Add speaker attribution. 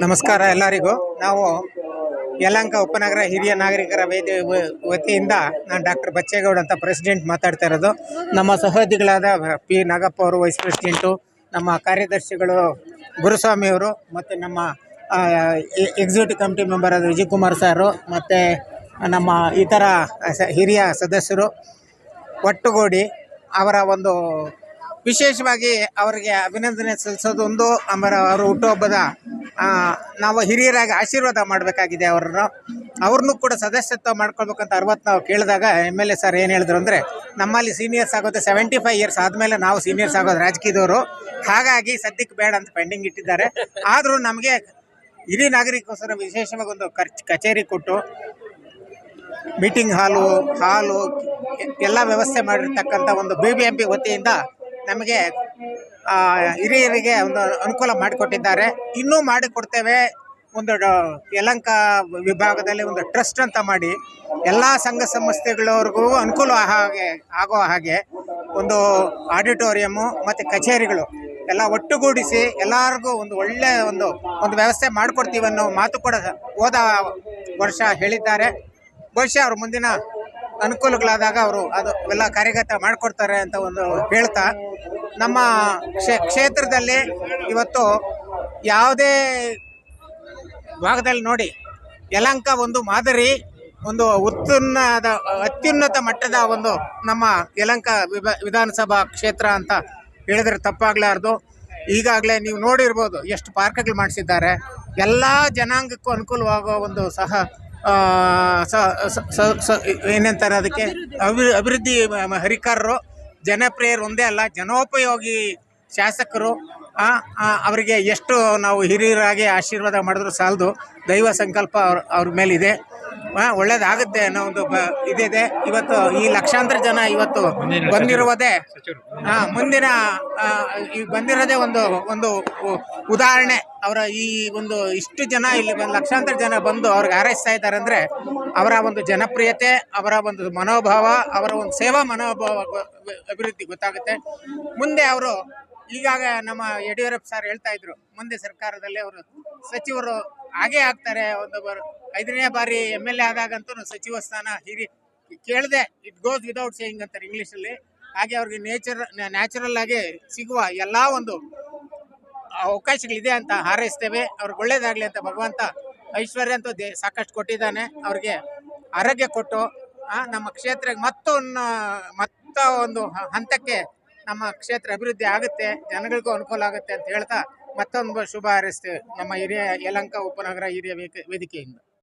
Speaker 1: ನಮಸ್ಕಾರ ಎಲ್ಲರಿಗೂ. ನಾವು ಯಲಹಂಕ ಉಪನಗರ ಹಿರಿಯ ನಾಗರಿಕರ ವತಿಯಿಂದ ನಾನು ಡಾಕ್ಟರ್ ಬಚ್ಚೇಗೌಡ ಅಂತ ಪ್ರೆಸಿಡೆಂಟ್ ಮಾತಾಡ್ತಾ ಇರೋದು. ನಮ್ಮ ಸಹೋದ್ಯೋಗಿಗಳಾದ ಪಿ ನಾಗಪ್ಪ ಅವರು ವೈಸ್ ಪ್ರೆಸಿಡೆಂಟು, ನಮ್ಮ ಕಾರ್ಯದರ್ಶಿಗಳು ಗುರುಸ್ವಾಮಿ ಅವರು, ಮತ್ತು ನಮ್ಮ ಎಕ್ಸಿಕ್ಯೂಟಿವ್ ಕಮಿಟಿ ಮೆಂಬರ್ ಆದ ವಿಜಯಕುಮಾರ್ ಸಾರು, ಮತ್ತು ನಮ್ಮ ಇತರ ಹಿರಿಯ ಸದಸ್ಯರು ಒಟ್ಟುಗೂಡಿ ಅವರ ಒಂದು ವಿಶೇಷವಾಗಿ ಅವರಿಗೆ ಅಭಿನಂದನೆ ಸಲ್ಲಿಸೋದು ಒಂದು. ಅವರ ಹುಟ್ಟುಹಬ್ಬದ ನಾವು ಹಿರಿಯರಾಗಿ ಆಶೀರ್ವಾದ ಮಾಡಬೇಕಾಗಿದೆ. ಅವ್ರನ್ನೂ ಕೂಡ ಸದಸ್ಯತ್ವ ಮಾಡ್ಕೊಳ್ಬೇಕಂತ 60 ನಾವು ಕೇಳಿದಾಗ MLA ಸರ್ ಏನು ಹೇಳಿದ್ರು ಅಂದರೆ, ನಮ್ಮಲ್ಲಿ ಸೀನಿಯರ್ಸ್ ಆಗೋದು 75 ಇಯರ್ಸ್ ಆದಮೇಲೆ ನಾವು ಸೀನಿಯರ್ಸ್ ಆಗೋದು ರಾಜಕೀಯದವರು, ಹಾಗಾಗಿ ಸದ್ಯಕ್ಕೆ ಬೇಡ ಅಂತ ಪೆಂಡಿಂಗ್ ಇಟ್ಟಿದ್ದಾರೆ. ಆದರೂ ನಮಗೆ ಹಿರಿಯ ನಾಗರಿಕೋಸ್ಕರ ವಿಶೇಷವಾಗಿ ಒಂದು ಕಚೇರಿ ಕೊಟ್ಟು ಮೀಟಿಂಗ್ ಹಾಲು ಎಲ್ಲ ವ್ಯವಸ್ಥೆ ಮಾಡಿರ್ತಕ್ಕಂಥ ಒಂದು BBMP ವತಿಯಿಂದ ನಮಗೆ ಹಿರಿಯರಿಗೆ ಒಂದು ಅನುಕೂಲ ಮಾಡಿಕೊಟ್ಟಿದ್ದಾರೆ. ಇನ್ನೂ ಮಾಡಿಕೊಡ್ತೇವೆ. ಒಂದು ಯಲಹಂಕ ವಿಭಾಗದಲ್ಲಿ ಒಂದು ಟ್ರಸ್ಟ್ ಅಂತ ಮಾಡಿ ಎಲ್ಲ ಸಂಘ ಸಂಸ್ಥೆಗಳವ್ರಿಗೂ ಅನುಕೂಲ ಆಗೋ ಹಾಗೆ ಒಂದು ಆಡಿಟೋರಿಯಮ್ಮು ಮತ್ತು ಕಚೇರಿಗಳು ಎಲ್ಲ ಒಟ್ಟುಗೂಡಿಸಿ ಎಲ್ಲರಿಗೂ ಒಂದು ಒಳ್ಳೆಯ ಒಂದು ವ್ಯವಸ್ಥೆ ಮಾಡಿಕೊಡ್ತೀವಿ ಅನ್ನೋ ಮಾತು ಕೂಡ ಹೋದ ವರ್ಷ ಹೇಳಿದ್ದಾರೆ. ಬಹುಶಃ ಅವರು ಮುಂದಿನ ಅನುಕೂಲಗಳಾದಾಗ ಅವರು ಎಲ್ಲ ಕಾರ್ಯಗತ ಮಾಡಿಕೊಡ್ತಾರೆ ಅಂತ ಒಂದು ಹೇಳ್ತಾ, ನಮ್ಮ ಕ್ಷೇತ್ರದಲ್ಲಿ ಇವತ್ತು ಯಾವುದೇ ಭಾಗದಲ್ಲಿ ನೋಡಿ ಯಲಹಂಕ ಒಂದು ಮಾದರಿ, ಒಂದು ಅತ್ಯುನ್ನತ ಮಟ್ಟದ ಒಂದು ನಮ್ಮ ಯಲಹಂಕ ವಿಧಾನಸಭಾ ಕ್ಷೇತ್ರ ಅಂತ ಹೇಳಿದ್ರೆ ತಪ್ಪಾಗಲಾರ್ದು. ಈಗಾಗಲೇ ನೀವು ನೋಡಿರ್ಬೋದು ಎಷ್ಟು ಪಾರ್ಕ್ಗಳು ಮಾಡಿಸಿದ್ದಾರೆ. ಎಲ್ಲ ಜನಾಂಗಕ್ಕೂ ಅನುಕೂಲವಾಗೋ ಒಂದು ಏನಂತಾರೆ ಅದಕ್ಕೆ ಅಭಿವೃದ್ಧಿ ಹರಿಕಾರರು, ಜನಪ್ರಿಯರು ಒಂದೇ ಅಲ್ಲ, ಜನೋಪಯೋಗಿ ಶಾಸಕರು. ಅವರಿಗೆ ಎಷ್ಟು ನಾವು ಹಿರಿಯರಾಗಿ ಆಶೀರ್ವಾದ ಮಾಡಿದ್ರು ಸಾಲದು. ದೈವ ಸಂಕಲ್ಪ ಅವ್ರ ಮೇಲಿದೆ, ಒಳ್ಳೇದಾಗುತ್ತೆ ಅನ್ನೋ ಒಂದು ಇದಿದೆ. ಇವತ್ತು ಈ ಲಕ್ಷಾಂತರ ಜನ ಇವತ್ತು ಬಂದಿರುವುದೇ ಮುಂದಿನ ಬಂದಿರೋದೇ ಒಂದು ಉದಾಹರಣೆ. ಅವರ ಈ ಒಂದು ಇಷ್ಟು ಜನ ಇಲ್ಲಿ ಲಕ್ಷಾಂತರ ಜನ ಬಂದು ಅವ್ರಿಗೆ ಹಾರೈಸ್ತಾ ಇದ್ದಾರೆ ಅಂದರೆ ಅವರ ಒಂದು ಜನಪ್ರಿಯತೆ, ಅವರ ಒಂದು ಮನೋಭಾವ, ಅವರ ಒಂದು ಸೇವಾ ಮನೋಭಾವ ಅಭಿವೃದ್ಧಿ ಗೊತ್ತಾಗುತ್ತೆ. ಮುಂದೆ ಅವರು ಈಗಾಗ ನಮ್ಮ ಯಡಿಯೂರಪ್ಪ ಸರ್ ಹೇಳ್ತಾ ಇದ್ರು, ಮುಂದೆ ಸರ್ಕಾರದಲ್ಲಿ ಅವರು ಸಚಿವರು ಹಾಗೇ ಆಗ್ತಾರೆ. 5ನೇ ಬಾರಿ MLA ಆದಾಗಂತೂ ಸಚಿವ ಸ್ಥಾನ ಕೇಳದೆ ಇಟ್ ಗೋಸ್ ವಿದೌಟ್ ಸೇಯಿಂಗ್ ಅಂತಾರೆ ಇಂಗ್ಲೀಷಲ್ಲಿ. ಹಾಗೆ ಅವ್ರಿಗೆ ನ್ಯಾಚುರಲ್ ಆಗಿ ಸಿಗುವ ಎಲ್ಲ ಒಂದು ಅವಕಾಶಗಳಿದೆ ಅಂತ ಹಾರೈಸ್ತೇವೆ. ಅವ್ರಿಗೆ ಒಳ್ಳೇದಾಗಲಿ ಅಂತ ಭಗವಂತ ಐಶ್ವರ್ಯ ಅಂತೂ ಸಾಕಷ್ಟು ಕೊಟ್ಟಿದ್ದಾನೆ. ಅವ್ರಿಗೆ ಆರೋಗ್ಯ ಕೊಟ್ಟು ನಮ್ಮ ಕ್ಷೇತ್ರಕ್ಕೆ ಮತ್ತೊಂದು ಹಂತಕ್ಕೆ ನಮ್ಮ ಕ್ಷೇತ್ರ ಅಭಿವೃದ್ಧಿ ಆಗುತ್ತೆ, ಜನಗಳಿಗೂ ಅನುಕೂಲ ಆಗುತ್ತೆ ಅಂತ ಹೇಳ್ತಾ ಮತ್ತೊಂದು ಶುಭ ಹಾರೈಸ್ತೇವೆ ನಮ್ಮ ಹಿರಿಯ ಯಲಹಂಕ ಉಪನಗರ ಹಿರಿಯ ವೇದಿಕೆಯಿಂದ.